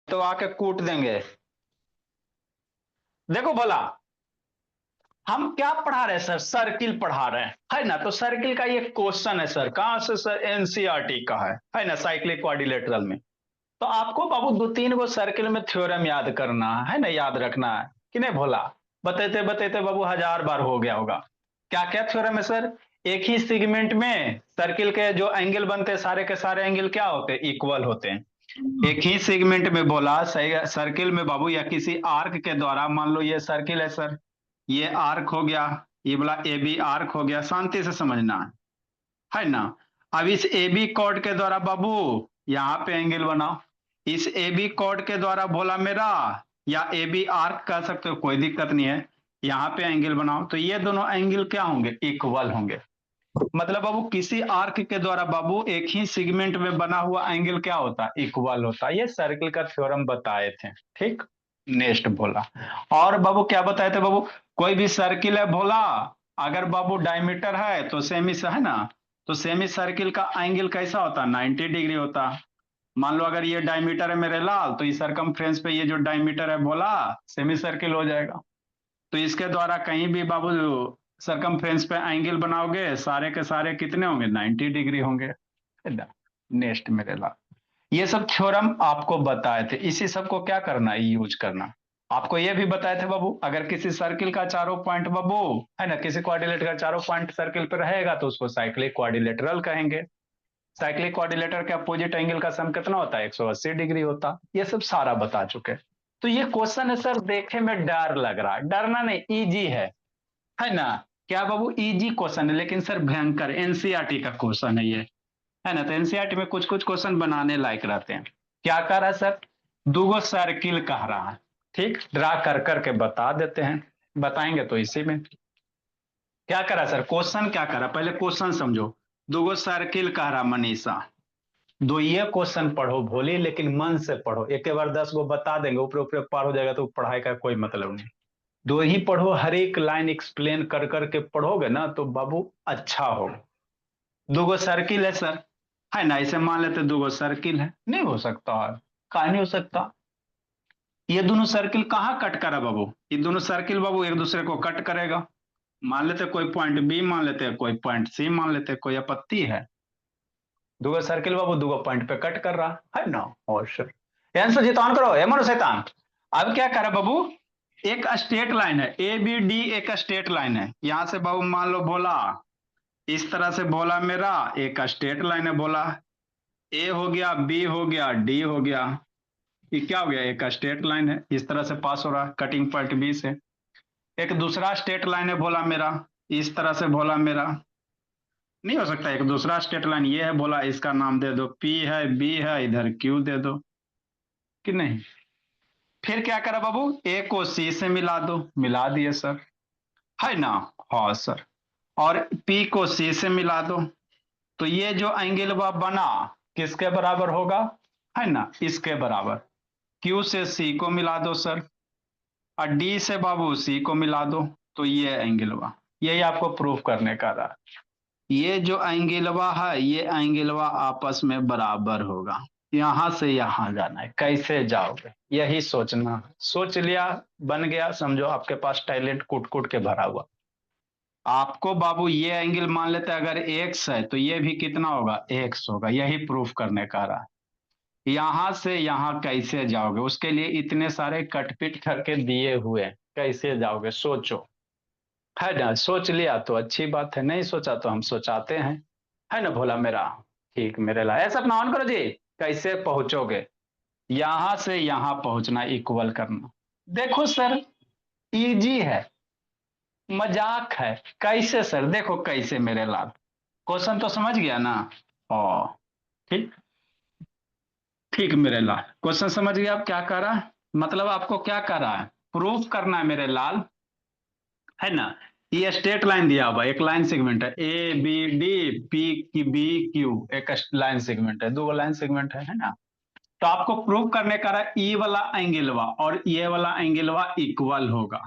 तो आके कूट देंगे। देखो भला, हम क्या पढ़ा रहे हैं सर? सर्किल पढ़ा रहे हैं, है ना? तो सर्किल का ये क्वेश्चन है सर, कहां से सर? एनसीईआरटी का है ना? साइक्लिक क्वाड्रिलेटरल में। तो आपको बाबू दो तीन गो सर्किल में थ्योरम याद करना है ना, याद रखना है कि नहीं भोला? बतेते बतेते बाबू हजार बार हो गया होगा। क्या क्या थ्योरम है सर? एक ही सेगमेंट में सर्किल के जो एंगल बनते हैं, सारे के सारे एंगल क्या होते हैं? इक्वल होते हैं। एक ही सेगमेंट में बोला सही सर्किल में बाबू, या किसी आर्क के द्वारा, मान लो ये सर्किल है सर, ये आर्क हो गया, ये बोला ए बी आर्क हो गया, शांति से समझना है ना? अब इस ए बी कॉर्ड के द्वारा बाबू यहाँ पे एंगल बनाओ। इस ए बी कॉर्ड के द्वारा बोला मेरा, या ए बी आर्क कह सकते हो, कोई दिक्कत नहीं है। यहाँ पे एंगल बनाओ तो ये दोनों एंगल क्या होंगे? इक्वल होंगे। मतलब बाबू किसी आर्क के द्वारा बाबू एक ही सेगमेंट में बना हुआ एंगल क्या होता है? इक्वल होता है। ये सर्किल का थ्योरम बताए थे। ठीक। नेक्स्ट बोला, और बाबू क्या बताए थे बाबू? कोई भी सर्किल है भोला, अगर बाबू डायमीटर है तो सेमी से है ना, तो सेमी सर्किल का एंगल कैसा होता है? 90 डिग्री होता है। मान लो अगर ये डायमीटर है मेरे लाल, तो इस सरकमफ्रेंस पे ये जो डायमीटर है बोला, सेमी सर्किल हो जाएगा। तो इसके द्वारा कहीं भी बाबू सरकमफ्रेंस पे एंगल बनाओगे, सारे के सारे कितने होंगे? 90 डिग्री होंगे। नेक्स्ट मेरे ला, ये सब थ्योरम आपको बताए थे, इसी सब को क्या करना है? यूज करना। आपको ये भी बताए थे बाबू, अगर किसी सर्किल का चारों पॉइंट बाबू, है ना, किसी क्वाड्रिलेटर का चारों पॉइंट सर्किल पे रहेगा तो उसको साइक्लिक क्वाड्रिलेटरल कहेंगे। साइक्लिक क्वाड्रिलेटर के अपोजिट एंगल का सम कितना होता है? 180 डिग्री होता। ये सब सारा बता चुके। तो ये क्वेश्चन है सर, देखे में डर लग रहा है, डरना नहीं, इजी है ना? क्या बाबू? इजी क्वेश्चन है, लेकिन सर भयंकर एनसीईआरटी का क्वेश्चन है ये, है ना? तो एनसीईआरटी में कुछ कुछ क्वेश्चन बनाने लायक रहते हैं। क्या कर रहा है सर? दूगो सर्किल कह रहा है, ठीक, ड्रा कर करके बता देते हैं। बताएंगे तो इसी में क्या करा सर? क्वेश्चन क्या करा, पहले क्वेश्चन समझो। दूगो सर्किल कह रहा मनीषा। दो ये क्वेश्चन पढ़ो भोली, लेकिन मन से पढ़ो, एक के बार 10 गो बता देंगे ऊपर ऊपर पार हो जाएगा तो पढ़ाई का कोई मतलब नहीं। दो ही पढ़ो, हर एक लाइन एक्सप्लेन कर करके पढ़ोगे ना तो बाबू अच्छा होगा। दूगो सर्किल है सर, है ना? इसे मान लेते दूगो सर्किल है, नहीं हो सकता है? कहा नहीं हो सकता? ये दोनों सर्किल कहाँ कट करा बाबू? ये दोनों सर्किल बाबू एक दूसरे को कट करेगा। मान लेते कोई पॉइंट बी मान लेते हैं, कोई पॉइंट सी मान लेते हैं, कोई आपत्ति है? दूगो सर्किल बाबू दूगो पॉइंट पे कट कर रहा है ना? और सर आंसर जितान करो हे मनो शैतान। अब क्या करा बाबू? एक स्ट्रेट लाइन है ए बी डी, एक स्ट्रेट लाइन है यहां से बाबू, मान लो बोला इस तरह से बोला मेरा, एक स्ट्रेट लाइन है बोला, ए हो गया, बी हो गया, डी हो गया। ये क्या हो गया? एक स्ट्रेट लाइन है, इस तरह से पास हो रहा है कटिंग पॉइंट बी से। एक दूसरा स्ट्रेट लाइन है बोला मेरा, इस तरह से बोला मेरा, नहीं हो सकता। एक दूसरा स्ट्रेट लाइन ये है बोला, इसका नाम दे दो पी है, बी है, इधर क्यू दे दो, कि नहीं? फिर क्या करा बाबू? ए को सी से मिला दो, मिला दिए सर, है ना? हाँ सर। और पी को सी से मिला दो, तो ये जो एंगल बना किसके बराबर होगा? है ना? इसके बराबर। क्यू से सी को मिला दो सर, और डी से बाबू सी को मिला दो, तो ये एंगलवा, यही आपको प्रूफ करने का रहा। ये जो एंगलवा है, ये एंगलवा आपस में बराबर होगा। यहां से यहां जाना है, कैसे जाओगे यही सोचना है। सोच लिया, बन गया, समझो आपके पास टैलेंट कूट कूट के भरा हुआ। आपको बाबू ये एंगल मान लेते हैं, अगर एक्स है तो ये भी कितना होगा? एक्स होगा, यही प्रूफ करने का रहा। यहां से यहां कैसे जाओगे, उसके लिए इतने सारे कटपिट करके दिए हुए हैं। कैसे जाओगे सोचो, है ना? सोच लिया तो अच्छी बात है, नहीं सोचा तो हम सोचाते हैं, है ना भोला मेरा? ठीक मेरे ला ऐसा अपना ऑन करो जी। कैसे पहुंचोगे? यहां से यहां पहुंचना, इक्वल करना। देखो सर, इजी है, मजाक है। कैसे सर? देखो कैसे मेरे लाल, क्वेश्चन तो समझ गया ना? ओ ठीक, ठीक मेरे लाल, क्वेश्चन समझ गया। आप क्या कर रहा है, मतलब आपको क्या कर रहा है? प्रूफ करना है मेरे लाल, है ना? ये स्ट्रेट लाइन दिया हुआ, एक लाइन सेगमेंट है, ए बी डी, पी की बी क्यू, एक लाइन सेगमेंट है, दो लाइन सेगमेंट है ना? तो आपको प्रूव करने का रहा, ई वाला एंगलवा और ये वाला एंगलवा इक्वल होगा,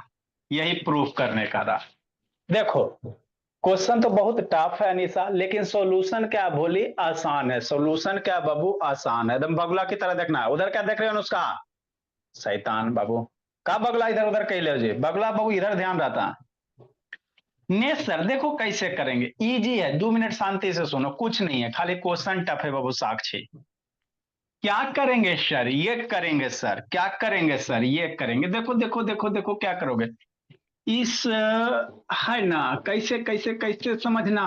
यही प्रूफ करने का रहा। देखो क्वेश्चन तो बहुत टफ है अनिशा, लेकिन सॉल्यूशन क्या बोली? आसान है। सॉल्यूशन क्या बाबू? आसान है, एकदम बगुला की तरह देखना है। उधर क्या देख रहे हो नुस्खा? शैतान बाबू का बगला इधर उधर कह लो जी, बगला बाबू इधर ध्यान रहता। ने सर देखो कैसे करेंगे, इजी है, 2 मिनट शांति से सुनो, कुछ नहीं है, खाली क्वेश्चन टफ है बाबू साक्षी। क्या करेंगे सर, ये करेंगे सर, क्या करेंगे सर, ये करेंगे, देखो देखो देखो देखो क्या करोगे। इस है ना, कैसे कैसे कैसे समझना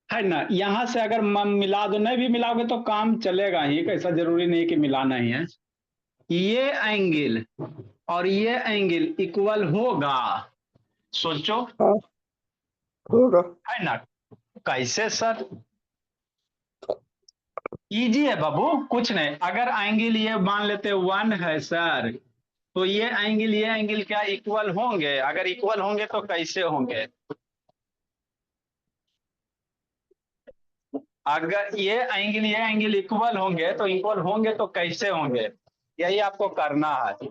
है ना, यहां से अगर मिला दो, नहीं भी मिलाओगे तो काम चलेगा ही, कैसा जरूरी नहीं कि मिलाना ही है। ये एंगल और ये एंगल इक्वल होगा, सोचो। हाँ होगा। है ना, कैसे सर, इजी है बाबू, कुछ नहीं, अगर एंगल ये मान लेते 1 है सर, तो ये एंगल क्या इक्वल होंगे, अगर इक्वल होंगे तो कैसे होंगे, अगर ये एंगल इक्वल होंगे तो कैसे होंगे, यही आपको करना है।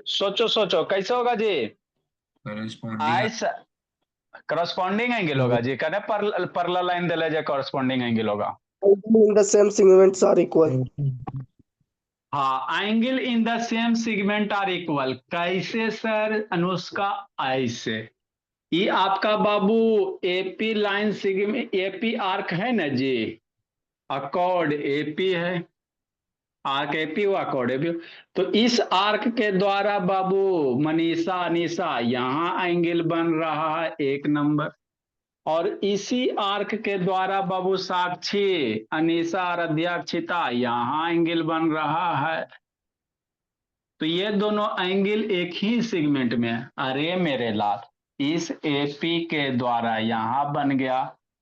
सोचो सोचो कैसे होगा जी, करस्पॉन्डिंग ऐसा करस्पॉन्डिंग एंगल होगा जी, कहने परला लाइन दिले जे करस्पॉन्डिंग एंगल होगा। In the same segments are equal. हाँ, angle in the same segment are equal, कैसे सर अनुष्का, ऐसे। ये आपका बाबू AP line segment, AP arc है ना जी, अकॉर्ड एपी है, आर्क एपी हुआ अकॉर्ड एपी। तो इस आर्क के द्वारा बाबू मनीषा अनीशा यहाँ एंगल बन रहा है 1 नंबर, और इसी आर्क के द्वारा बाबू साक्षी अनीशा और अध्यक्षिता यहाँ एंगल बन रहा है। तो ये दोनों एंगल एक ही सेगमेंट में है। अरे मेरे लाल, इस एपी के द्वारा यहां बन गया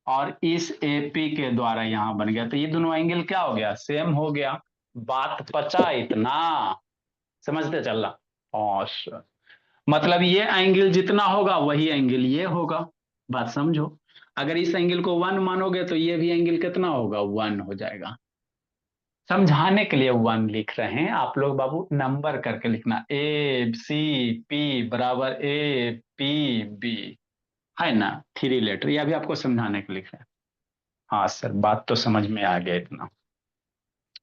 और इस एपी के द्वारा यहां बन गया, तो ये दोनों एंगल क्या हो गया, सेम हो गया। बात पचा इतना, समझते चल रहा। और मतलब ये एंगल जितना होगा वही एंगल ये होगा, बात समझो। अगर इस एंगल को 1 मानोगे तो ये भी एंगल कितना होगा, 1 हो जाएगा। समझाने के लिए 1 लिख रहे हैं आप लोग बाबू, नंबर करके लिखना, ए सी पी बराबर ए पी बी, है ना, 3 लेटर, यह भी आपको समझाने के लिए लिख रहे हैं। हाँ सर, बात तो समझ में आ गया इतना।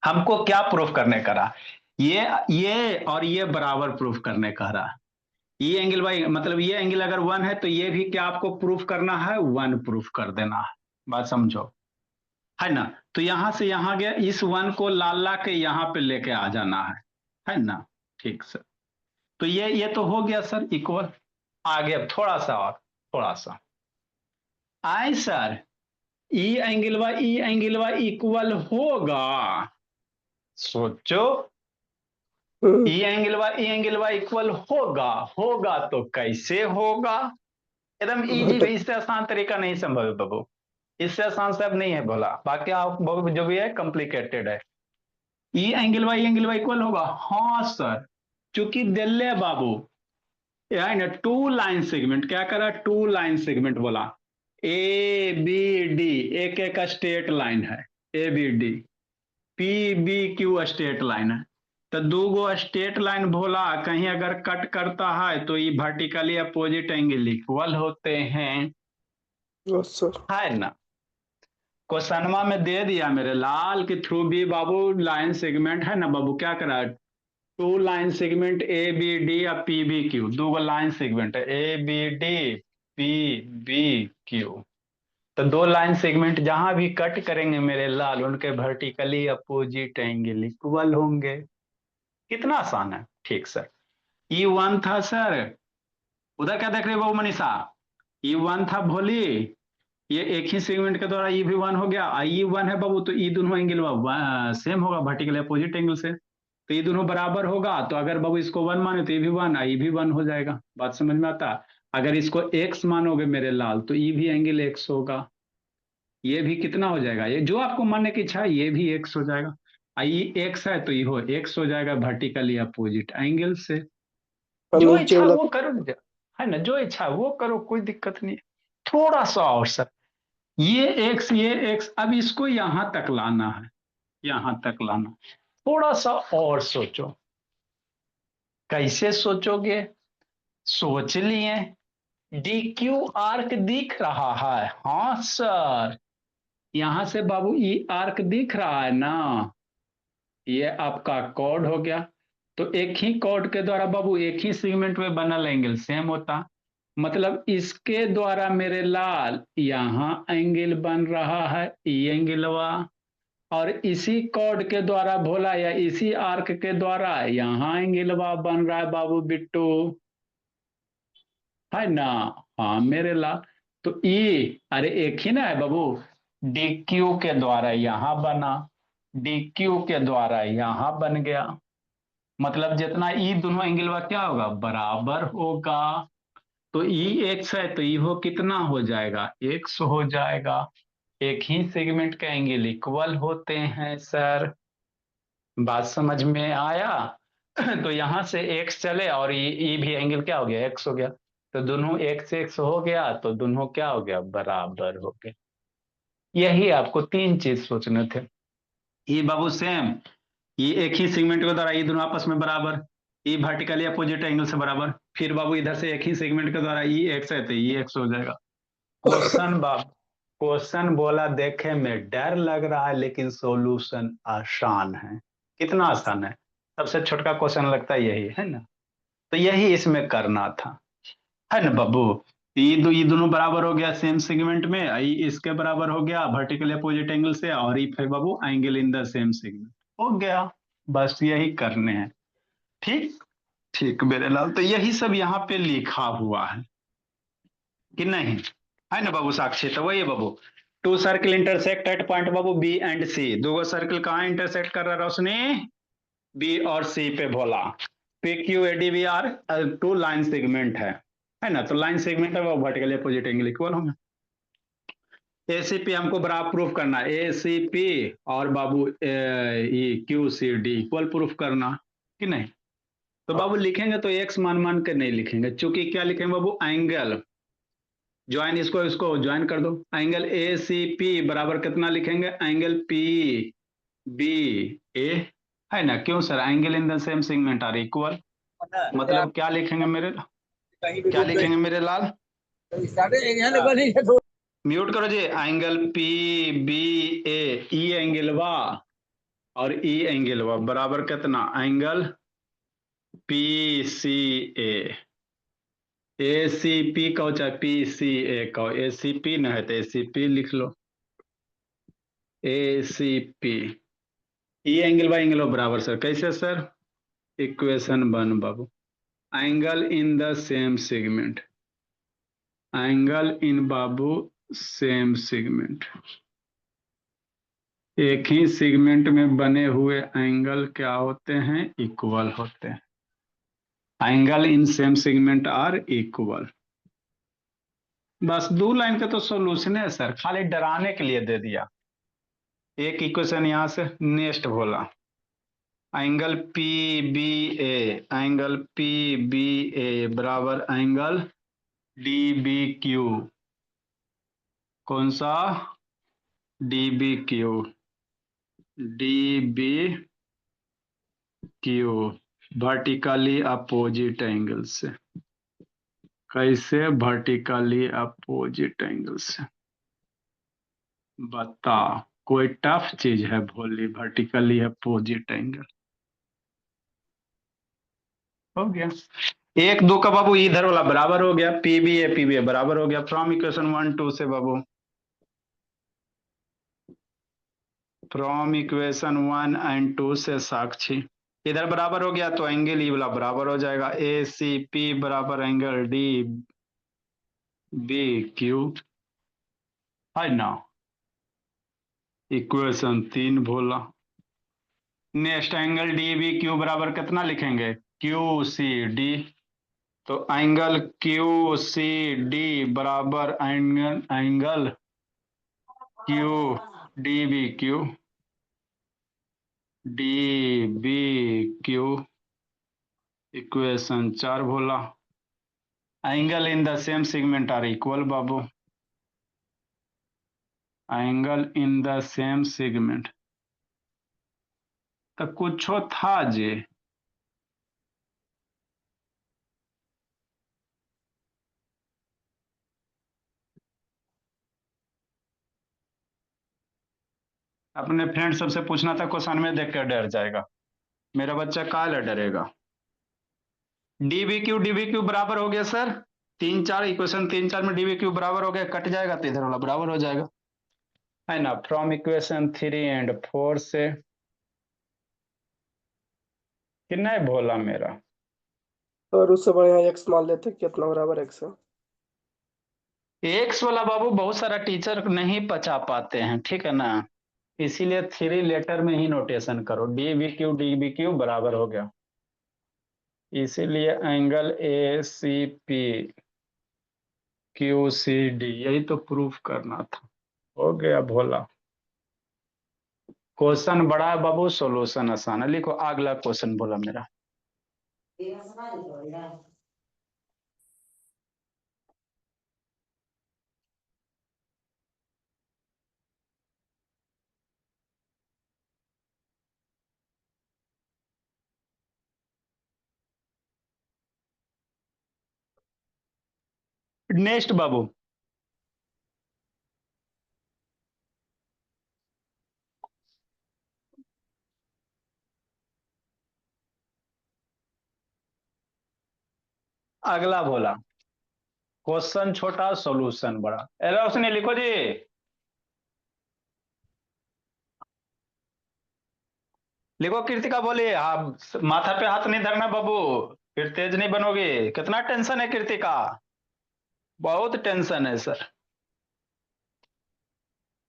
हमको क्या प्रूफ करने का रहा, ये और ये बराबर प्रूफ करने का रहा। ये एंगल भाई, मतलब ये एंगल अगर 1 है तो ये भी क्या आपको प्रूफ करना है, 1 प्रूफ कर देना है, बात समझो, है ना। तो यहां से यहां गया, इस 1 को लाल ला के यहां पे लेके आ जाना है ना। ठीक सर, तो ये तो हो गया सर इक्वल। आगे अब थोड़ा सा और, थोड़ा सा आए sir, E angle Y equal होगा, सोचो। ई एंगल वाई इक्वल होगा, होगा तो कैसे होगा, एकदम इजी, घटक इससे आसान तरीका नहीं संभव है बाबू, इससे आसान सब नहीं है बोला, बाकी आप जो भी है कॉम्प्लिकेटेड है। ई एंगल वाई इक्वल होगा, हाँ सर, चूंकि दिल्ले बाबू है ना 2 लाइन सेगमेंट, क्या करा, 2 लाइन सेगमेंट बोला, ए बी डी, एक एक स्ट्रेट लाइन है, A B D, P B Q straight line है। तो 2 गो स्ट्रेट लाइन बोला, कहीं अगर कट करता है तो ये वर्टिकली अपोजिट एंगल इक्वल होते हैं, सर। है ना। क्वेश्चनमा में दे दिया मेरे लाल के थ्रू भी बाबू, लाइन सेगमेंट है ना बाबू, क्या करा, 2 line segment A B D या P B Q, 2 line segment है, A B D P B Q. तो 2 लाइन सेगमेंट जहां भी कट करेंगे मेरे लाल, उनके वर्टिकली अपोजिट एंगल इक्वल होंगे। कितना आसान है, ठीक सर। E1 था सर, उधर क्या देख रहे हो बाबू मनीषा, E1 था भोली, ये एक ही सेगमेंट के द्वारा ई भी 1 हो गया, आई 1 है बाबू, तो ई दोनों एंगल सेम होगा वर्टिकल अपोजिट एंगल से, तो ये दोनों बराबर होगा, तो अगर बाबू इसको 1 माने तो ये भी 1, आई भी 1 हो जाएगा, बात समझ में आता। अगर इसको x मानोगे मेरे लाल तो ई भी एंगल x होगा, ये भी कितना हो जाएगा, ये जो आपको मानने की इच्छा है ये भी x हो जाएगा, आई x है तो ये हो x हो जाएगा वर्टिकली अपोजिट एंगल से। और जो नीचे इच्छा वाला वो करो, है ना, जो इच्छा वो करो, कोई दिक्कत नहीं। थोड़ा सा और सर, ये एक्स, अब इसको यहां तक लाना है, यहां तक लाना, थोड़ा सा और सोचो, कैसे सोचोगे, सोच लिए। डी क्यू आर्क दिख रहा है, हाँ सर, यहां से बाबू ई आर्क दिख रहा है ना, ये आपका कॉर्ड हो गया। तो एक ही कॉर्ड के द्वारा बाबू एक ही सेगमेंट में बनल एंगल सेम होता, मतलब इसके द्वारा मेरे लाल यहाँ एंगल बन रहा है ई एंगलवा, और इसी कॉर्ड के द्वारा भोला या इसी आर्क के द्वारा यहाँ एंगलवा बन रहा है बाबू बिट्टू, है ना। हाँ मेरे लाल, तो ई अरे एक ही ना है बाबू, डी क्यू के द्वारा यहां बना, डी क्यू के द्वारा यहां बन गया, मतलब जितना ई दोनों एंगल का क्या होगा बराबर होगा। तो ई एक्स है तो ई हो कितना हो जाएगा एक्स हो जाएगा। एक ही सेगमेंट का एंगल इक्वल होते हैं सर, बात समझ में आया। तो यहां से एक्स चले और ई भी एंगल क्या हो गया एक्स हो गया, तो दोनों एक्स एक्स हो गया तो दोनों क्या हो गया बराबर हो गए। यही आपको तीन चीज सोचने थे। ये बाबू सेम, ये एक ही सेगमेंट के द्वारा ये दोनों आपस में बराबर, ये वर्टिकली अपोजिट एंगल से बराबर, फिर बाबू इधर से एक ही सेगमेंट के द्वारा ई एक्स है तो ई एक्स हो जाएगा। क्वेश्चन बाबू, क्वेश्चन बोला देखे में डर लग रहा है लेकिन सॉल्यूशन आसान है। कितना आसान है, सबसे छोटा क्वेश्चन लगता है यही है ना। तो यही इसमें करना था, है ना बाबू। ये दोनों बराबर हो गया सेम सेगमेंट में, इसके बराबर हो गया वर्टिकल अपोजिट एंगल से, और ये फिर बाबू angle in the same segment हो गया। बस यही करने हैं। ठीक, ठीक मेरे लाल, तो यही सब यहाँ पे लिखा हुआ है कि नहीं, है ना बाबू साक्षी। तो वही है बाबू, two circle intersect at point बाबू बी एंड सी, दो सर्किल कहाँ इंटरसेक्ट कर रहा है रोशनी, बी और सी पे Bhola. P Q A D we are two line segment है ना, तो लाइन सेगमेंट है वो वर्टिकल अपोजिट एंगल इक्वल होंगे। एसीपी हमको बराबर प्रूफ करना है, एसीपी और बाबू Q C D equal proof करना कि नहीं। तो बाबू लिखेंगे तो एक्स मान मान के नहीं लिखेंगे, चूंकि क्या लिखेंगे बाबू एंगल ज्वाइन, इसको इसको ज्वाइन कर दो, एंगल ए सी पी बराबर कितना लिखेंगे एंगल पी बी ए, है ना। क्यों sir, angle in the same segment are equal, मतलब क्या लिखेंगे मेरे, क्या लिखेंगे मेरे लाल, म्यूट करो जी, एंगल पी बी ए, ई एंगल वा और ई एंगल वा बराबर कितना एंगल पी सी ए सी पी कहो चाहे पी सी ए कहो, ए सी पी न है तो ए सी पी लिख लो, ए सी पी, ई एंगल बाई एंगल बराबर सर, कैसे सर, इक्वेशन 1 बाबू, angle in the same segment, angle in बाबू सेम सेगमेंट, एक ही सेगमेंट में बने हुए एंगल क्या होते हैं इक्वल होते हैं, angle in same segment are equal. बस दो लाइन का तो सोल्यूशन है सर, खाली डराने के लिए दे दिया। एक इक्वेशन यहां से नेक्स्ट बोला, angle P B A, angle P B A बराबर एंगल डी बी क्यू, कौन सा D B Q, D B Q vertically opposite angle से, कैसे वर्टिकली अपोजिट एंगल से बता, कोई टफ चीज है भोली, वर्टिकली अपोजिट एंगल हो गया। एक दो का बाबू इधर वाला बराबर हो गया, पी बी ए बराबर हो गया फ्रॉम इक्वेशन 1 2 से बाबू, फ्रॉम इक्वेशन 1 एंड 2 से साक्षी, इधर बराबर हो गया तो एंगल ई वाला बराबर हो जाएगा, ए सी पी बराबर एंगल डी बी क्यू, है ना। इक्वेशन 3 बोला, next angle D B Q बराबर कितना लिखेंगे क्यू सी डी, तो एंगल क्यू सी डी बराबर angle Q D B Q, D B Q, equation 4 बोला, angle in the same segment are equal बाबू, angle in the same segment, तो कुछो था जे, अपने फ्रेंड सबसे पूछना था, क्वेश्चन में देख कर डर जाएगा। मेरा बच्चा काहे डरेगा। डीबी क्यू बराबर हो गया सर, 3 4 इक्वेशन 3 4 में डीबी क्यू बराबर हो गया, कट जाएगा तो इधर वाला बराबर हो जाएगा, है ना। फ्रॉम इक्वेशन 3 और 4 से कितना है भोला मेरा। और उससे बढ़िया एक्स मान लेते कितना बराबर एक्स है। एक्स वाला बाबू बहुत सारा टीचर नहीं पचा पाते हैं, ठीक है ना, इसीलिए 3 लेटर में ही नोटेशन करो। डी बी क्यू बराबर हो गया, इसीलिए angle A C P Q C D, यही तो प्रूफ करना था। हो गया भोला। क्वेश्चन बड़ा है बाबू, सॉल्यूशन आसान है। लिखो अगला क्वेश्चन बोला मेरा। नेक्स्ट बाबू, अगला बोला क्वेश्चन छोटा सॉल्यूशन बड़ा। एलो उसने लिखो जी। लिखो कृतिका बोली, आप माथा पे हाथ नहीं धरना बाबू, फिर तेज नहीं बनोगे। कितना टेंशन है कृतिका, बहुत टेंशन है सर।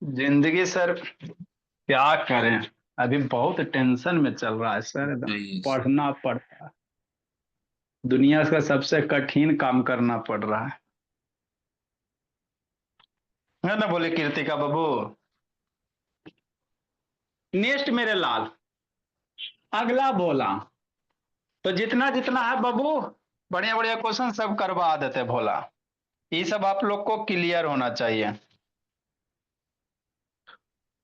जिंदगी सर क्या करें, अभी बहुत टेंशन में चल रहा है सर, एकदम सही है। पढ़ना पड़ता है, दुनिया का सबसे कठिन काम करना पड़ रहा है ना। बोले कृतिका बाबू। नेक्स्ट मेरे लाल, अगला बोला, तो जितना जितना है बाबू, बढ़िया बढ़िया क्वेश्चन सब करवा देते भोला, ये सब आप लोग को क्लियर होना चाहिए।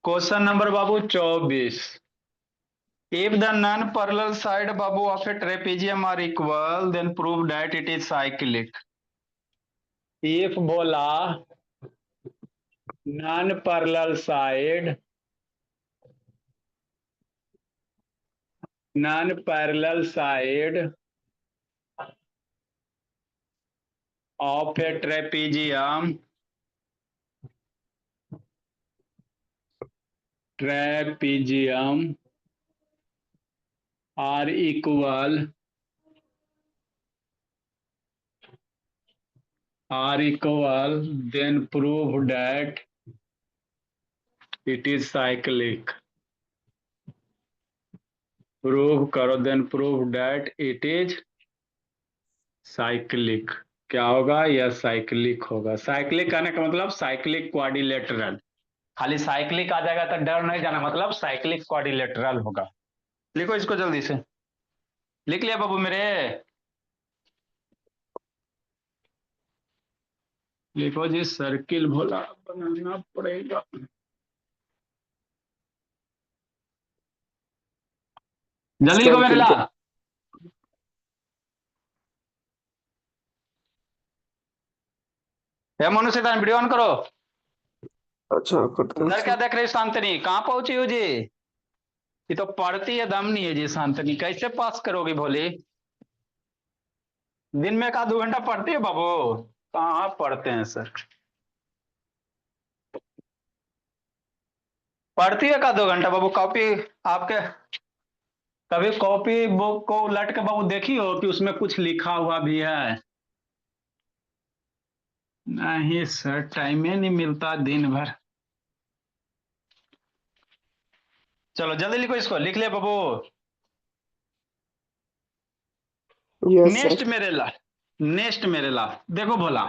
Question number Babu 24। If the non-parallel side babu of a trapezium are equal, then prove that it is cyclic. If बोला non-parallel side of a trapezium are equal, then prove that it is cyclic. Prove करो, then prove that it is cyclic. क्या होगा, यह cyclic होगा। Cyclic आने का मतलब cyclic quadrilateral, खाली साइक्लिक आ जाएगा तो डर नहीं जाना, मतलब साइक्लिक क्वाड्रिलेटरल होगा। लिखो इसको जल्दी से, लिख लिया बाबू मेरे। लिखो जी, सर्किल भोला बनाना पड़ेगा। जल्दी लिखो मेरे सर्किल का। लाल। मोनू से वीडियो ऑन करो। अच्छा करते हैं उधर क्या सर। देख रहे शांतनी, कहाँ पहुंची हो जी। ये तो पढ़ती है दम नहीं है जी शांतनी, कैसे पास करोगी भोली। दिन में 1 2 घंटा पढ़ती है बाबू, कहाँ पढ़ते हैं सर। पढ़ती है 1 2 घंटा बाबू, कॉपी आपके कभी कॉपी बुक को उलट के बाबू देखी हो कि उसमें कुछ लिखा हुआ भी है। नहीं सर, टाइम ही नहीं मिलता दिन भर। चलो जल्दी लिखो इसको, लिख लिया बाबू। Yes next sir. मेरे ला, नेक्स्ट मेरे ला, देखो भोला,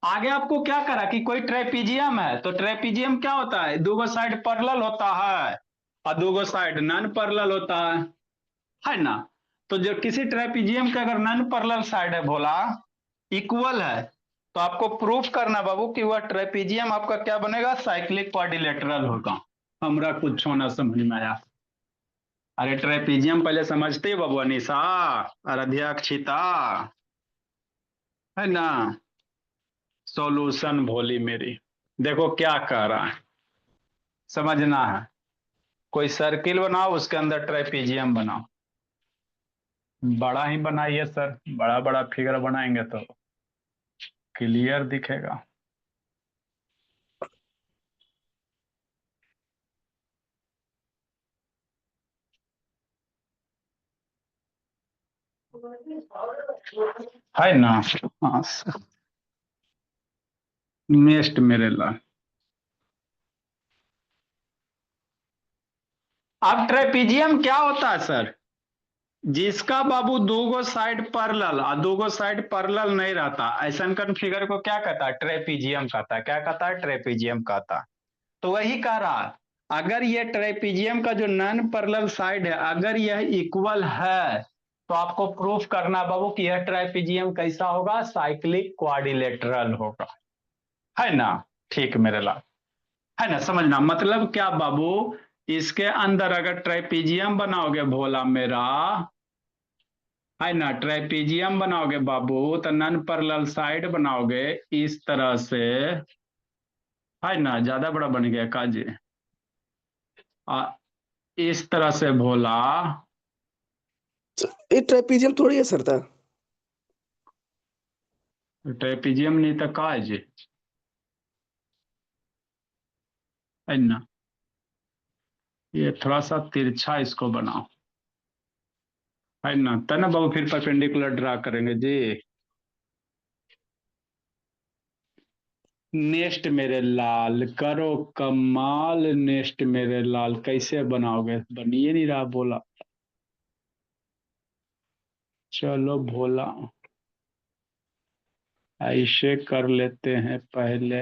आगे आपको क्या करा कि कोई ट्रेपीजियम है, तो ट्रेपीजियम क्या होता है, 2 साइड पैरेलल होता है और 2 साइड नॉन पैरेलल होता है ना। तो जो किसी ट्रेपीजियम के अगर नॉन पैरेलल साइड है भोला, इक्वल है, तो आपको प्रूफ करना बाबू कि वह ट्रेपीजियम आपका क्या बनेगा, साइक्लिक क्वाड्रिलेटरल होगा। हमरा कुछ होना समझ में आया। अरे ट्रेपीजियम पहले समझते ही बाबू, अनिशा आराध्या अक्षिता, है ना। सॉल्यूशन भोली मेरी, देखो क्या कह रहा है, समझना है। कोई सर्किल बनाओ, उसके अंदर ट्रेपीजियम बनाओ। बड़ा ही बनाइए सर, बड़ा बड़ा फिगर बनाएंगे तो क्लियर दिखेगा। है ना? हाँ सर, नेक्स्ट मेरे लाल। अब ट्रेपीजियम क्या होता है सर? जिसका बाबू दोगो साइड पैरेलल और दोगो साइड पैरेलल नहीं रहता, ऐसा फिगर को क्या कहता है? ट्रेपीजियम कहता है। क्या कहता है? ट्रेपीजियम कहता है। तो वही कह रहा है, अगर ये ट्रेपीजियम का जो नॉन पैरेलल साइड है अगर यह इक्वल है तो आपको प्रूफ करना बाबू कि यह ट्रेपीजियम कैसा होगा? साइक्लिक क्वाड्रिलेटरल होगा। है ना? ठीक मेरे लाल, है ना? समझना मतलब क्या बाबू, इसके अंदर अगर ट्रेपीजियम बनाओगे भोला मेरा, है ना, ट्रेपीजियम बनाओगे बाबू तो नॉन पैरेलल साइड बनाओगे इस तरह से, है ना? ज्यादा बड़ा बन गया काजी। इस तरह से भोला, ये ट्रेपीजियम थोड़ी है सर था। ट्रेपीजियम नहीं तो काज, है ना? ये थोड़ा सा तिरछा इसको बनाओ, है ना? तब ना बाबू फिर परपेंडिकुलर ड्रा करेंगे जी। नेक्स्ट मेरे लाल, करो कमाल। नेक्स्ट मेरे लाल, कैसे बनाओगे? बनिए नहीं रहा बोला। चलो भोला, ऐसे कर लेते हैं पहले।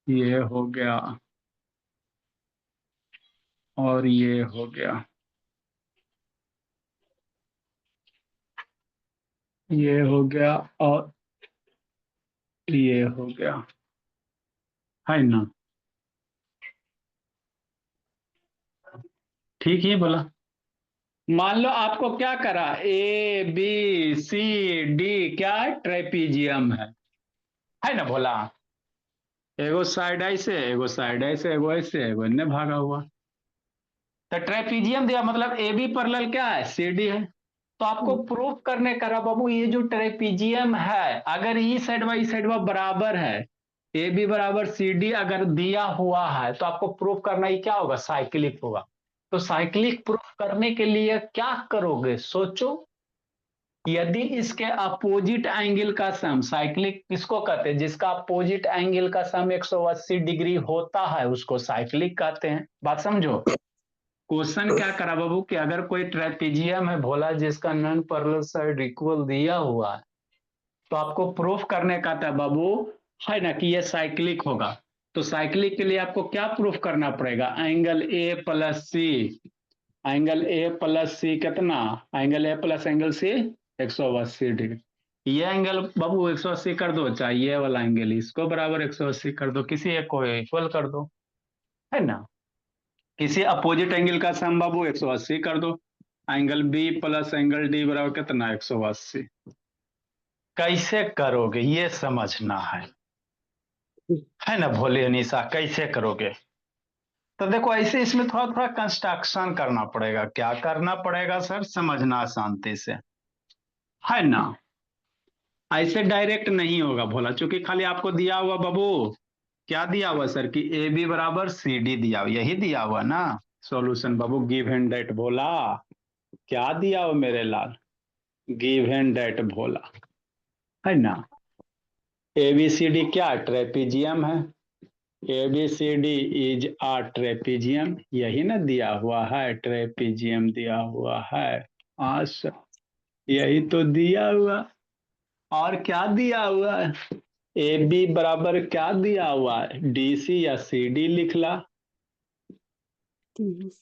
ये हो गया और ये हो गया, ये हो गया और ये हो गया, है ना? ठीक ही बोला। मान लो आपको क्या करा, ए बी सी डी क्या है? ट्रेपीजियम है ना भोला? एगो साइड ऐसे, एगो साइड ऐसे, एगो ऐसे, एगो इन्ने भागा हुआ। तो ट्रेपीजियम दिया मतलब ए बी पैरेलल क्या है? सी डी है। तो आपको प्रूफ करने करा बाबू, ये जो ट्रेपीजियम है अगर ई साइड बाई साइड बराबर है, ए बी बराबर सी डी अगर दिया हुआ है तो आपको प्रूफ करना ही क्या होगा? साइक्लिक होगा। तो साइक्लिक प्रूफ करने के लिए क्या करोगे? सोचो। यदि इसके अपोजिट एंगल का सम, साइक्लिक किसको कहते हैं? जिसका अपोजिट एंगल का सम 180 डिग्री होता है उसको साइक्लिक कहते हैं। बात समझो। क्वेश्चन क्या करा बाबू कि अगर कोई ट्रेपीजियम है भोला जिसका नॉन पैरेलल साइड इक्वल दिया हुआ है तो आपको प्रूफ करने का था बाबू, है ना, कि ये साइक्लिक होगा। तो साइक्लिक के लिए आपको क्या प्रूफ करना पड़ेगा? Angle A plus C. Angle A plus C कितना? Angle A plus angle C 180 degree. ये एंगल बाबू 180 कर दो, चाहे ये वाला एंगल इसको बराबर 180 कर दो, किसी एक को इक्वल कर दो, है ना? किसी अपोजिट एंगल का सम बाबू 180 कर दो। Angle B plus angle D बराबर कितना? 180। कैसे करोगे ये समझना है ना भोले अनिशा? कैसे करोगे? तो देखो ऐसे इसमें थोड़ा थोड़ा कंस्ट्रक्शन करना पड़ेगा। क्या करना पड़ेगा सर? समझना शांति से, है ना? ऐसे डायरेक्ट नहीं होगा भोला, क्योंकि खाली आपको दिया हुआ बाबू, क्या दिया हुआ सर कि ए बी बराबर सी डी दिया हुआ, यही दिया हुआ ना। सॉल्यूशन बाबू गिव एंड डेट भोला, क्या दिया हुआ मेरे लाल? गिव एंड डेट भोला, है ना? ए बी सी डी क्या? ट्रेपीजियम है। A B C D is a trapezium, यही ना दिया हुआ है? ट्रेपीजियम दिया हुआ है। अच्छा, यही तो दिया हुआ। और क्या दिया हुआ है? ए बी बराबर क्या दिया हुआ है? डी सी या सी डी लिख ला।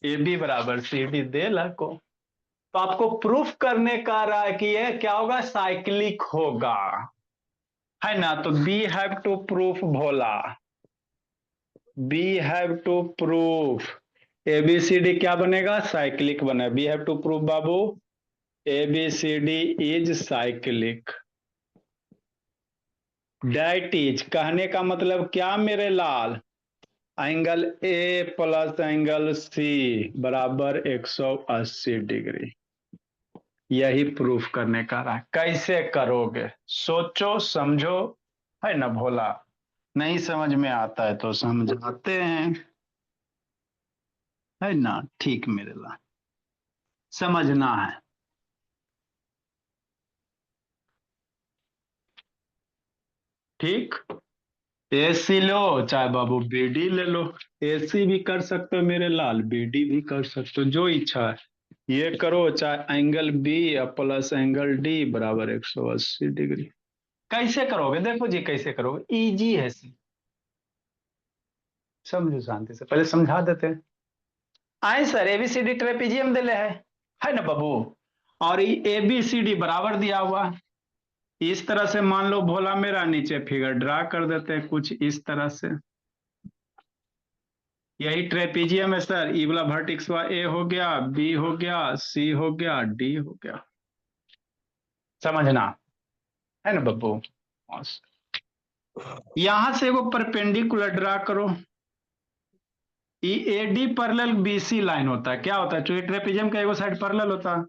ए बी बराबर सी डी दे ला को। तो आपको प्रूफ करने का रहा है कि यह क्या होगा? साइक्लिक होगा, है ना? तो we have to proof Bhola, we have to proof A B C D क्या बनेगा? साइक्लिक बने। बी हैव टू प्रूफ बाबू A B C D is cyclic. That is कहने का मतलब क्या मेरे लाल? Angle A plus angle C बराबर 180 डिग्री। यही प्रूफ करने का रहा। कैसे करोगे, सोचो समझो, है ना भोला। नहीं समझ में आता है तो समझाते हैं, है ना। ठीक मेरे ला समझना है। ठीक, एसी लो चाहे बाबू बीडी ले लो। एसी भी कर सकते हो मेरे लाल, बीडी भी कर सकते हो, जो इच्छा है ये करो। चाहे angle B plus angle D बराबर 180 डिग्री। कैसे करोगे, देखो जी कैसे करोगे, इजी है। समझो शांति से, पहले समझा देते हैं। आए सर एबीसीडी ट्रेपीजियम दिले है ना बाबू। और एबीसीडी बराबर दिया हुआ है। इस तरह से मान लो भोला मेरा, नीचे फिगर ड्रा कर देते हैं कुछ इस तरह से। यही ट्रेपीजियम है सर। ई वाला वर्टिक्स वा ए हो गया, बी हो गया, सी हो गया, डी हो गया। समझना है ना बब्बू। यहां से वो परपेंडिकुलर ड्रा करो। एडी पैरेलल बीसी लाइन होता है। क्या होता है, चूंकि ट्रेपीजियम का एक साइड पैरेलल होता है।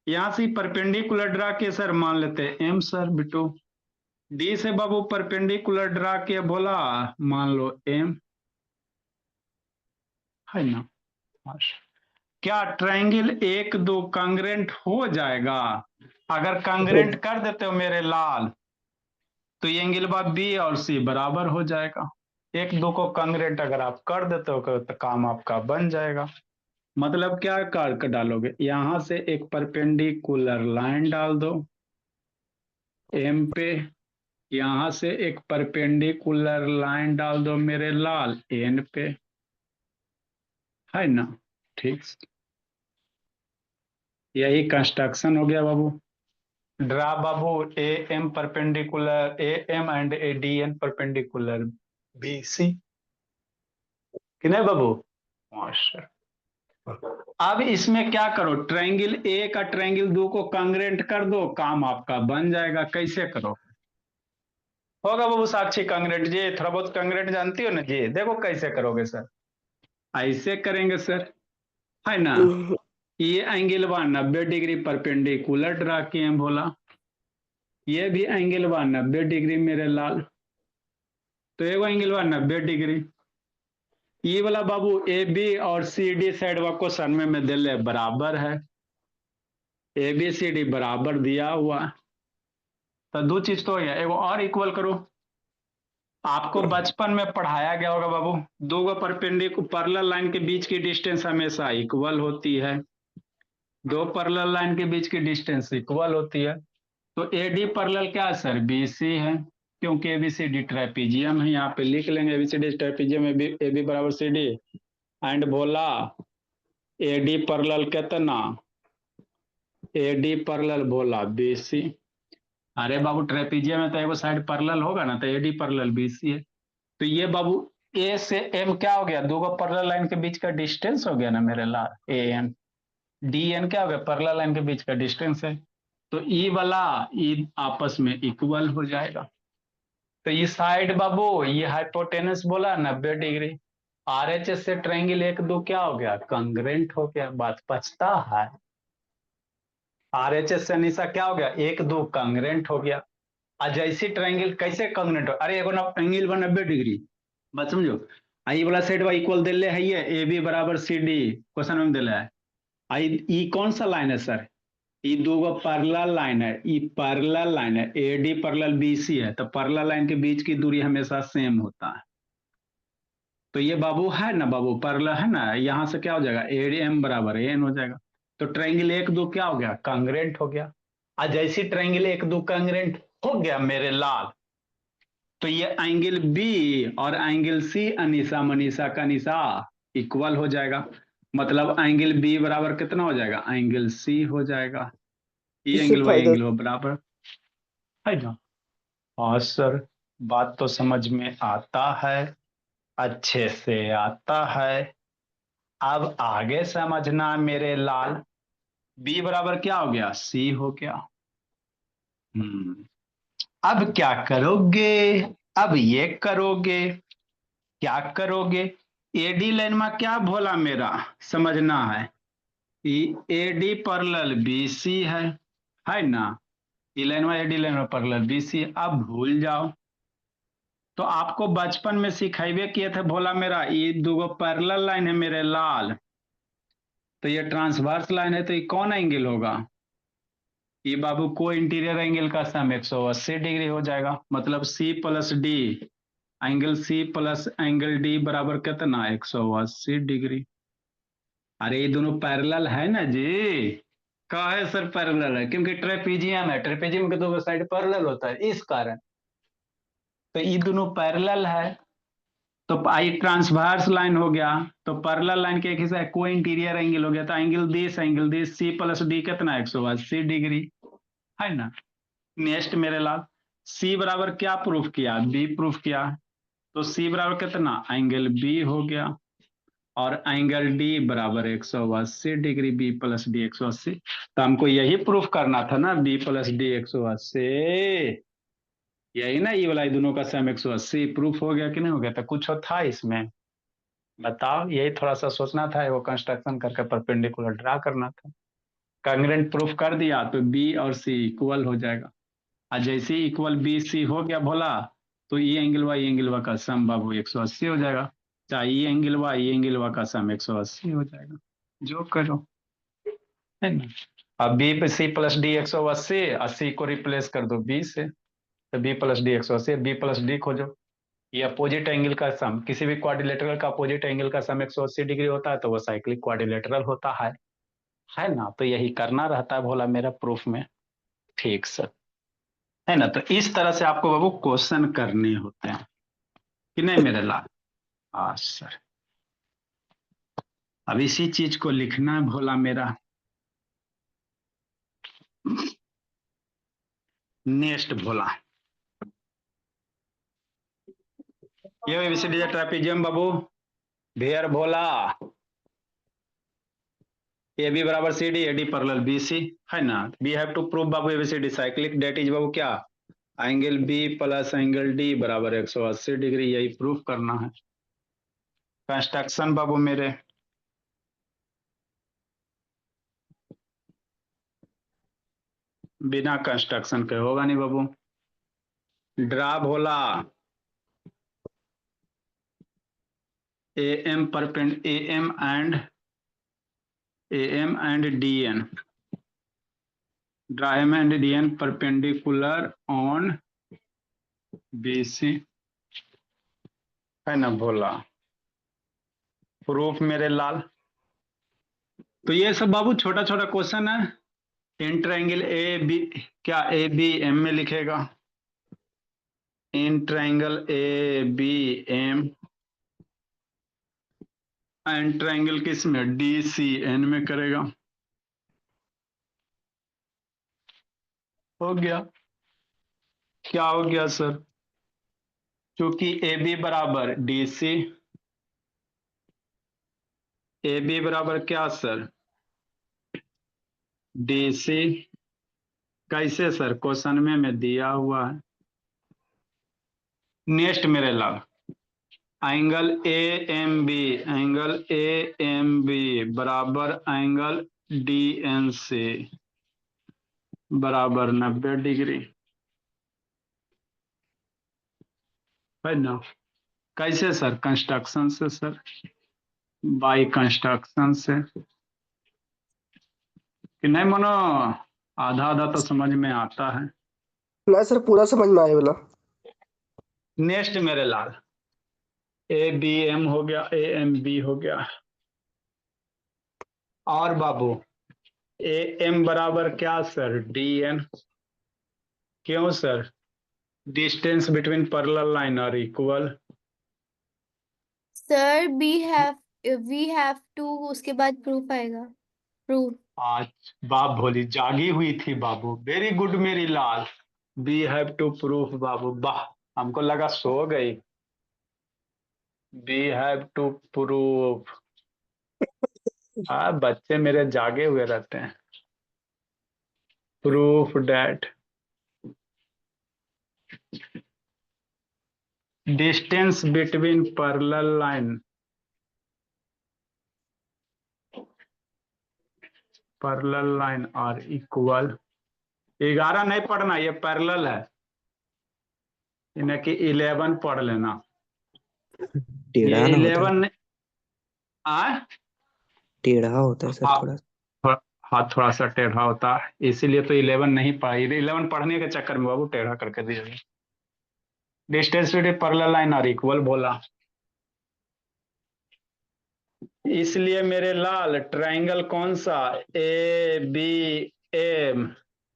यहां से परपेंडिकुलर ड्रा के सर मान लेते हैं एम सर बिटू। डी से बाबू परपेंडिकुलर ड्रा के बोला, मान लो एम, है ना। क्या ट्रायंगल एक दो कांग्रेंट हो जाएगा। अगर कांग्रेंट कर देते हो मेरे लाल, तो ये एंगल बा बी और सी बराबर हो जाएगा। एक दो को कांग्रेंट अगर आप कर देते हो तो काम आपका बन जाएगा। मतलब क्या कर डालोगे, यहां से एक परपेंडिकुलर लाइन डाल दो एम पे, यहां से एक परपेंडिकुलर लाइन डाल दो मेरे लाल एन पे, है ना। ठीक, यही कंस्ट्रक्शन हो गया बाबू। ड्रा बाबू A M perpendicular A M and A D N perpendicular B C, कि नहीं बाबू। मास्टर अब इसमें क्या करो, ट्रायंगल ए का ट्रायंगल दो को कांग्रेंट कर दो, काम आपका बन जाएगा। कैसे करो, होगा बाबू साक्षी कांग्रेंट जी, थोड़ा बहुत कांग्रेंट जानती हो ना जी। देखो कैसे करोगे सर, ऐसे करेंगे सर, है ना। ये एंगल वा 90 डिग्री परपेंडिकुलर ड्रा किए हैं बोला। ये भी एंगल वा 90 डिग्री मेरे लाल, तो ये एंगल वा 90 डिग्री। ये वाला बाबू ए बी और सी डी साइड वा क्वेश्चन में मैं दिले बराबर है। ए बी सी डी बराबर दिया हुआ, तो दो चीज तो हो गया। एगो और इक्वल करो। आपको बचपन में पढ़ाया गया होगा बाबू, दो गो परपेंडिकुलर पैरेलल लाइन के बीच की डिस्टेंस हमेशा इक्वल होती है। दो पैरेलल लाइन के बीच की डिस्टेंस इक्वल होती है। तो एडी पैरेलल क्या है सर, बीसी है, क्योंकि एबीसीडी ट्रेपीजियम है। यहाँ पे लिख लेंगे एबीसीडी ट्रेपीजियम, ए बी बराबर सी डी। एंड बोला एडी पैरेलल कितना, एडी पैरेलल बोला बीसी। अरे बाबू ट्रेपीजियम में तो एगो साइड पैरेलल होगा ना, तो एडी पैरेलल बीसी है। तो ये बाबू ए से एम क्या हो गया, दो पैरेलल लाइन के बीच का डिस्टेंस हो गया ना मेरे लाल। ए एन डी एन क्या हो गया, पैरेलल लाइन के बीच का डिस्टेंस है। तो ई वाला ई आपस में इक्वल हो जाएगा। तो ये साइड बाबू, ये हाइपोटेनस बोला 90 डिग्री। आरएचएस से ट्रायंगल एक दो क्या हो गया, कांग्रेंट हो गया। बात पछता है, आरएचएस से निशा क्या हो गया, एक दो कांग्रेंट हो गया। जैसी ट्रायंगल कैसे कांग्रेंट हो, अरे एगो ना एंगल बा 90 डिग्री, बात समझो। आई वाला साइड बा इक्वल दिले है, ये ए बी बराबर सी डी क्वेश्चन में दिला है। आई ई कौन सा लाइन है सर, ये दो पैरेलल लाइन है, ये पैरेलल लाइन है, एडी पैरेलल बीसी है। तो पैरेलल लाइन के बीच की दूरी हमेशा सेम होता है। तो ये बाबू है ना बाबू, पैरेलल है ना, यहां से क्या हो जाएगा, एडी एम बराबर एन हो जाएगा। तो ट्रायंगल एक दो क्या हो गया, कांग्रेंट हो गया। आज जैसी ट्रायंगल एक दो कांग्रेंट हो गया मेरे लाल, तो ये एंगल बी और एंगल सी अनिशा मनीषा का निशा इक्वल हो जाएगा। मतलब एंगल बी बराबर कितना हो जाएगा, एंगल सी हो जाएगा। ये इससे एंगल वाई फायदा। एंगल वो बराबर, है ना। हाँ सर, बात तो समझ में आता है, अच्छे से आता है। अब आगे समझना मेरे लाल। बी बराबर क्या हो गया, सी हो गया। अब क्या करोगे, अब ये करोगे, क्या करोगे, एडी लाइन में क्या भोला मेरा समझना है, एडी पैरेलल बीसी है ना, ई लाइन में एडी लाइन में पैरेलल बीसी। अब भूल जाओ, तो आपको बचपन में सिखाइबे किए थे भोला मेरा, ये दो पैरेलल लाइन है मेरे लाल, तो ये ट्रांसवर्स लाइन है, तो ये कौन एंगल होगा, ये बाबू को इंटीरियर एंगल का सम 180 डिग्री हो जाएगा। मतलब C plus D, angle C plus angle D बराबर कितना, 180 डिग्री। अरे ये दोनों पैरेलल है ना जी, कहा है सर पैरेलल है, क्योंकि ट्रेपीजियम है, ट्रेपीजियम के दो साइड पैरेलल होता है इस कारण, तो ये दोनों पैरेलल है। तो आई ट्रांसवर्स लाइन हो गया, तो पैरेलल लाइन के एक हिस्सा को इंटीरियर एंगल हो गया, तो angle this C plus D कितना 180 डिग्री है ना। नेक्स्ट मेरे लाल, सी बराबर क्या प्रूफ किया, बी प्रूफ किया, तो सी बराबर कितना एंगल बी हो गया, और एंगल डी बराबर 180 डिग्री, बी प्लस डी 180। तो हमको यही प्रूफ करना था ना, बी प्लस डी 180, यही ना, ये वाला ये दोनों का सम 180। प्रूफ हो गया कि नहीं हो गया, तो कुछ था इसमें बताओ, यही थोड़ा सा सोचना था, वो कंस्ट्रक्शन करके परपेंडिकुलर ड्रा करना था। कांग्रेंट प्रूफ कर दिया तो बी और सी इक्वल हो जाएगा, और जैसे इक्वल बी सी हो गया भोला, तो ये एंगल वा का सम बाबू 180 हो जाएगा, चाहे ये एंगल वा का सम 180 हो जाएगा, जो करो है ना। अब बी सी प्लस डी 180, 80 को रिप्लेस कर दो बी से, तो B plus D 180, B plus D खोजो। ये अपोजिट एंगल का सम, किसी भी क्वाड्रिलेटरल का अपोजिट एंगल का सम 180 डिग्री होता है, तो वो साइक्लिक क्वाड्रिलेटरल होता है ना। तो यही करना रहता है भोला मेरा प्रूफ में, ठीक सर, है ना। तो इस तरह से आपको बाबू क्वेश्चन करने होते हैं कि नहीं मेरे लाल। हाँ सर, अब इसी चीज को लिखना है भोला मेरा। नेक्स्ट भोला, ये एबीसीडी ट्रेपेजियम बाबू, भेयर भोला, ए बी बराबर C D, AD parallel B C है ना। वी हैव टू प्रूव बाबू एबीसीडी साइक्लिक, डेट इज बाबू क्या, angle B plus angle D बराबर 180 डिग्री, यही प्रूफ करना है। कंस्ट्रक्शन बाबू मेरे, बिना कंस्ट्रक्शन के होगा नहीं बाबू। Draw Bhola M perpend M and D N, draw M and D N perpendicular on B C है ना भोला, प्रूफ मेरे लाल। तो ये सब बाबू छोटा छोटा क्वेश्चन है। इंट्रायंगल ए बी, क्या ए बी एम में लिखेगा, इंट्रायंगल ए बी एम, इंट्रायंगल किस में, डी सी एन में करेगा, हो गया। क्या हो गया सर, क्योंकि ए बी बराबर डी सी, ए बी बराबर क्या सर, डी सी। कैसे सर, क्वेश्चन में दिया हुआ है। नेक्स्ट मेरे लाल, एंगल ए एम बी बराबर एंगल डी एन सी बराबर 90 डिग्री है ना। कैसे सर, कंस्ट्रक्शन से सर, बाई कंस्ट्रक्शन से कि नहीं मनो, आधा आधा तो समझ में आता है। नहीं सर, पूरा समझ में आया वाला। नेक्स्ट मेरे लाल, ए बी एम हो गया, ए एम बी हो गया, और बाबू ए एम बराबर क्या सर, डी एन। क्यों sir, distance between parallel line are equal. Sir we have to उसके बाद प्रूफ आएगा, प्रूफ। आज बाप भोली जागी हुई थी बाबू, वेरी गुड मेरी लाल, वी हैव टू प्रूफ बाबू, वाह, हमको लगा सो गई। वी हैव टू प्रूफ, हाँ बच्चे मेरे जागे हुए रहते हैं। Proof that distance between parallel line parallel line are equal, 11 नहीं पढ़ना, ये पैरेलल है, इन्हें कि 11 पढ़ लेना। ये टेढ़ा ना होता है, 11 आ टेढ़ा होता है सर हाँ थोड़ा। हाथ थोड़ा सा टेढ़ा होता है, इसीलिए तो 11 नहीं पढ़ा, 11 पढ़ने के चक्कर में बाबू टेढ़ा करके दिया गया। Distance two parallel line are equal बोला, इसलिए मेरे लाल ट्रायंगल कौन सा, ए बी एम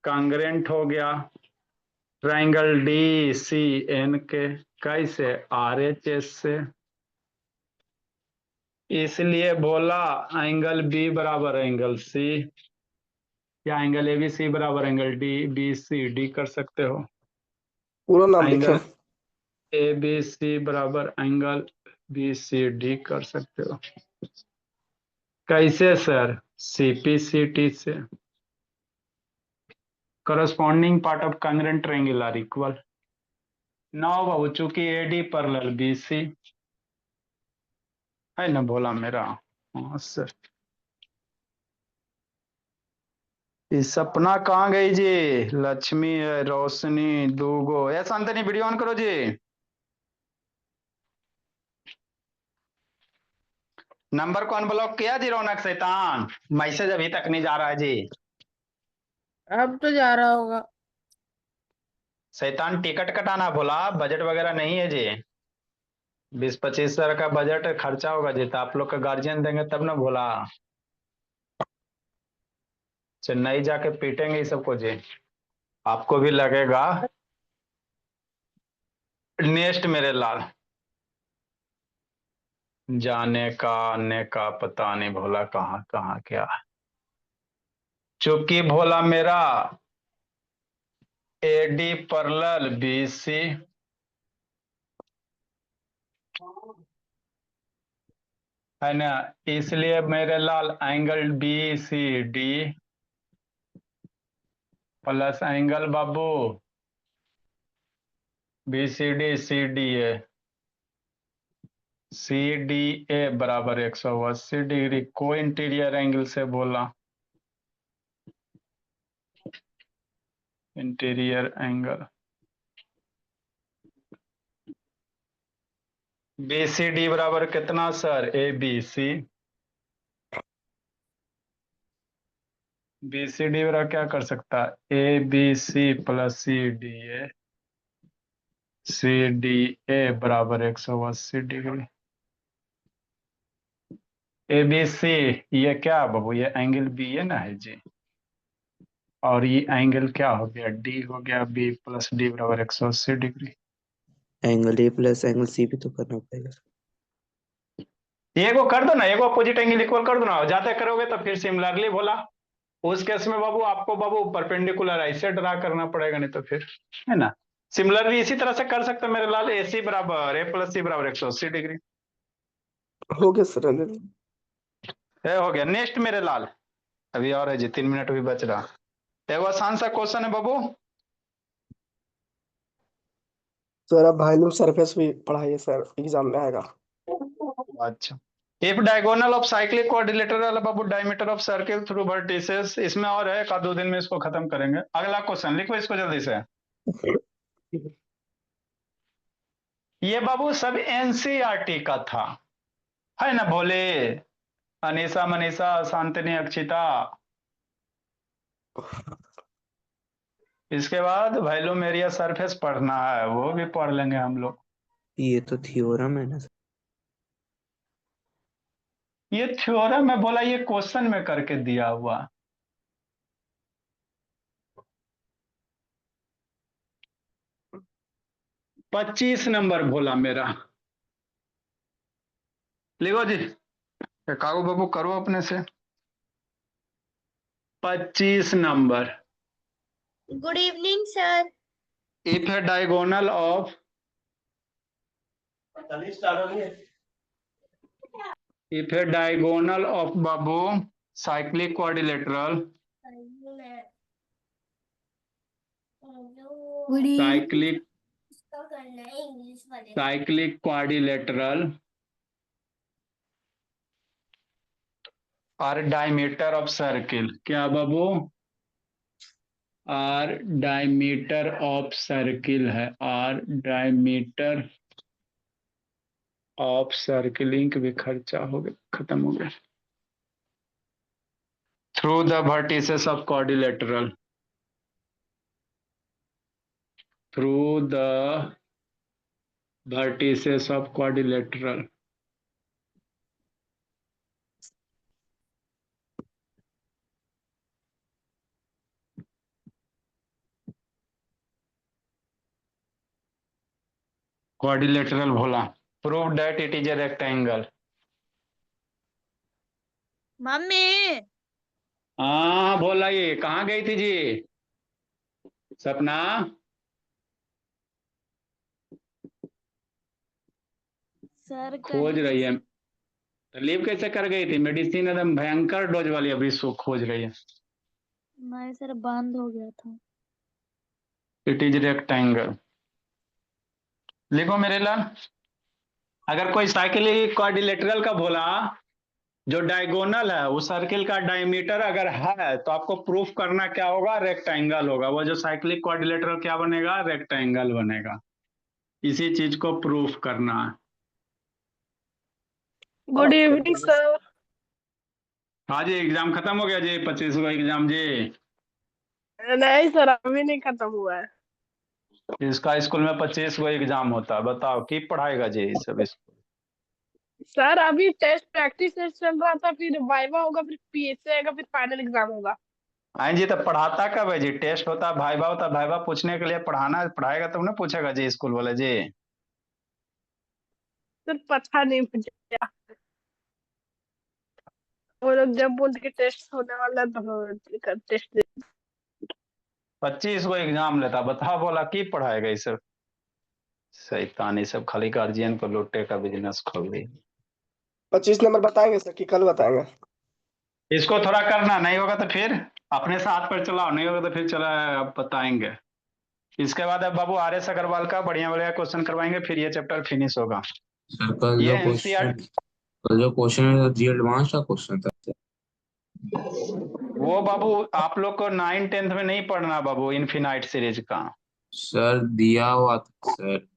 कांग्रेंट हो गया, ट्रायंगल डी सी एन के कैसे, आर एच एस से, इसलिए बोला एंगल बी बराबर एंगल सी, या एंगल ए बी सी बराबर angle D B C D कर सकते हो, पूरा नाम लिखे। एंगल ए बी सी बराबर एंगल बी सी डी कर सकते हो। कैसे सर, सीपीसीटी से, corresponding part of congruent triangle are equal. Now बाबू चूंकि एडी पैरेलल बीसी है ना, बोला मेरा, हाँ सर। ये सपना कहाँ गई जी, लक्ष्मी है, रोशनी दूगो, या शांतनी वीडियो ऑन करो जी। नंबर को अनब्लॉक किया जी रौनक शैतान, मैसेज अभी तक नहीं जा रहा है जी। अब तो जा रहा होगा। शैतान टिकट कटाना भूला, बजट वगैरह नहीं है जी, 20-25 हजार का बजट खर्चा होगा जी, तो आप लोग का गार्जियन देंगे तब ना भूला, चेन्नई जाके पीटेंगे इस सबको जी, आपको भी लगेगा। नेक्स्ट मेरे लाल, जाने का आने का पता नहीं भोला कहाँ कहाँ क्या, चूंकि भोला मेरा एडी पैरेलल बीसी है ना, इसलिए मेरे लाल angle B C D plus angle बाबू B C D A, C D A बराबर 180 डिग्री, को इंटीरियर एंगल से बोला, interior angle B C D बराबर कितना sir, A B C, B C D बराबर क्या कर सकता है, A B C plus C D A, C D A बराबर 180 डिग्री, ए बी सी ये क्या बाबू, ये एंगल बी है ना है जी, और ये एंगल क्या हो गया, डी हो गया, बी प्लस डी बराबर 180 degree. Angle A plus angle C भी तो करना पड़ेगा। ये को कर दो ना, एगो अपोजिट एंगल इक्वल कर दो ना, जाते करोगे तो फिर सिमिलरली बोला, उस केस में बाबू आपको बाबू परपेंडिकुलर ऐसे ड्रा करना पड़ेगा, नहीं तो फिर है ना, सिमिलरली इसी तरह से कर सकते हैं मेरे लाल, ए सी बराबर ए प्लस सी बराबर 180 डिग्री, हो गया सर अनिल। ये हो गया। नेक्स्ट मेरे लाल, अभी और है जी, 3 मिनट भी बच रहा, एगो आसान सा क्वेश्चन है बाबू, सर अब वॉल्यूम सरफेस भी पढ़ाइए सर, एग्जाम में आएगा। अच्छा, if diagonal of cyclic quadrilateral Babu diameter of circle through vertices, इसमें और है, एक आध 2 दिन में इसको खत्म करेंगे। अगला क्वेश्चन लिखो इसको जल्दी से, ये बाबू सब एनसीईआरटी का था, है ना, भोले अनीसा मनीषा शांतनी अक्षिता, इसके बाद वॉल्यूम एरिया सरफेस पढ़ना है, वो भी पढ़ लेंगे हम लोग। ये तो थ्योरम है ना सर। ये थ्योरम है बोला, ये क्वेश्चन में करके दिया हुआ, पच्चीस नंबर भोला मेरा, लिखो जी, कागू बाबू करो अपने से, 25 number, good evening sir. If A diagonal of, if A diagonal of Babu cyclic quadrilateral, good cyclic evening. Cyclic quadrilateral और डायमीटर ऑफ सर्किल क्या बाबू? आर डायमीटर ऑफ सर्किल है, आर डायमीटर ऑफ सर्किलिंग भी खर्चा हो गया, खत्म हो गया। Through the vertices of quadrilateral, through the vertices of quadrilateral, quadrilateral बोला, prove that it is a rectangle। Mummy हाँ बोला, ये कहाँ गई थी जी सपना? सर खोज रही है, लीव कैसे कर गई थी? मेडिसिन एकदम भयंकर डोज वाली अभी सो खोज रही है। नहीं सर, बंद हो गया था। इट इज रेक्टेंगल, लिखो मेरे लाल। अगर कोई साइकिल क्वाड्रिलेटरल का बोला जो डायगोनल है, उस सर्किल का डायमीटर अगर है तो आपको प्रूफ करना क्या होगा? रेक्टेंगल होगा। वो जो साइक्लिक क्वाड्रिलेटरल क्या बनेगा? रेक्टेंगल बनेगा। इसी चीज को प्रूफ करना है। Good evening sir. हाँ जी, एग्जाम खत्म हो गया जी, 25 को एग्जाम जी। नहीं सर, अभी नहीं खत्म हुआ है। इसका स्कूल में 25 को एग्जाम होता है, बताओ की पढ़ाएगा जी ये सब? सर अभी टेस्ट प्रैक्टिस टेस्ट चल रहा था, फिर वाइवा होगा, फिर पीएसए आएगा, फिर फाइनल एग्जाम होगा। हाँ जी, तो पढ़ाता कब है जी? टेस्ट होता है, भाइवा होता है, भाइवा पूछने के लिए पढ़ाना पढ़ाएगा तब ना पूछेगा जी स्कूल वाले जी। सर पता नहीं मुझे, वो लोग जब बोलते कि टेस्ट होने वाला है तो टेस्ट 25 को एग्जाम लेता, बताओ बोला की पढ़ाएगा ये सब? शैतानी सब खाली गार्जियन को लुट्टे का बिजनेस खोल दी। 25 नंबर बताएंगे सर कि कल बताएंगे? इसको थोड़ा करना, नहीं होगा तो फिर अपने साथ पर चलाओ, नहीं होगा तो फिर चला बताएंगे। इसके बाद अब बाबू आर एस अग्रवाल का बढ़िया बढ़िया क्वेश्चन करवाएंगे, फिर ये चैप्टर फिनिश होगा। सर कल ये जो क्वेश्चन एनसीईआरटी, है जी एडवांस का क्वेश्चन था सर। वो बाबू आप लोग को 9 10th में नहीं पढ़ना बाबू, इनफिनाइट सीरीज का। सर दिया हुआ था सर।